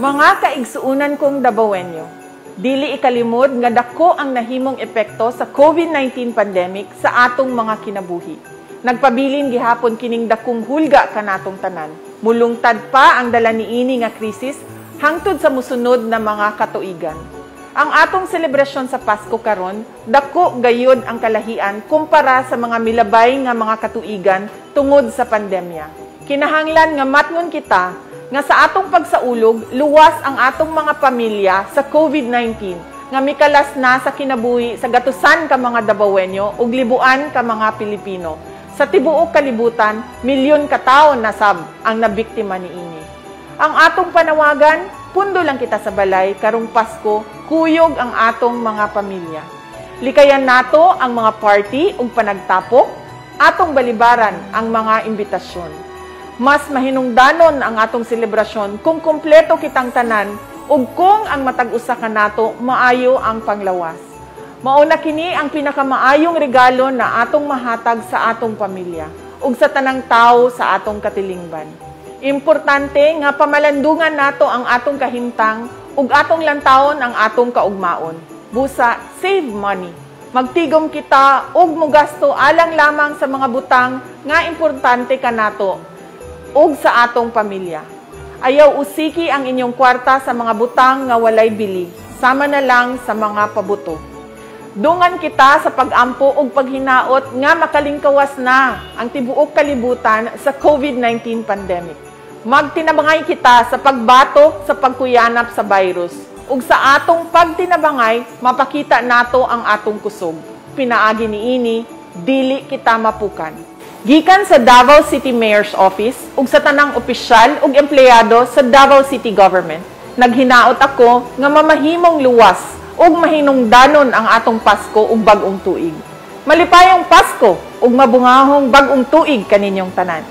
Mga kaigsuunan kong Dabawenyo, dili ikalimod nga dako ang nahimong epekto sa COVID-19 pandemic sa atong mga kinabuhi. Nagpabilin gihapon kining dakong hulga kanatong tanan. Mulungtad pa ang dala niini nga krisis hangtod sa musunod na mga katuigan. Ang atong selebrasyon sa Pasko karon, dako gayud ang kalahian kumpara sa mga milabay nga mga katuigan tungod sa pandemya. Kinahanglan nga matngon kita nga sa atong pagsaulog, luwas ang atong mga pamilya sa COVID-19 nga mikalas na sa kinabuhi sa gatusan ka mga Dabawenyo ug libuan ka mga Pilipino. Sa tibuok kalibutan, milyon ka tawo na sab ang nabiktima niini. Ang atong panawagan, pundo lang kita sa balay karong Pasko, kuyog ang atong mga pamilya. Likayan nato ang mga party ug panagtapok, atong balibaran ang mga imbitasyon. Mas mahinungdanon ang atong selebrasyon kung kumpleto kitang tanan ug kung ang matag-usa ka nato maayo ang panglawas. Mauna kini ang pinakamaayong regalo na atong mahatag sa atong pamilya ug sa tanang tawo sa atong katilingban. Importante nga pamalandungan nato ang atong kahimtang ug atong lantawon ang atong kaugmaon. Busa, save money. Magtigom kita ug mogasto alang lamang sa mga butang nga importante kanato ug sa atong pamilya. Ayaw usiki ang inyong kwarta sa mga butang nga walay bili, sama na lang sa mga pabuto. Dungan kita sa pag-ampo ug paghinaot nga makalingkawas na ang tibuok kalibutan sa COVID-19 pandemic. Magtinabangay kita sa pagbatok sa pagkuyanap sa virus ug sa atong pagtinabangay mapakita nato ang atong kusog. Pinaagi niini, dili kita mapukan. Gikan sa Davao City Mayor's Office ug sa tanang opisyal ug empleyado sa Davao City Government, naghinaot ako nga mamahimong luwas ug mahinungdanon ang atong Pasko ug bag-ong tuig. Malipayong Pasko ug mabungahong bag-ong tuig kaninyong tanan.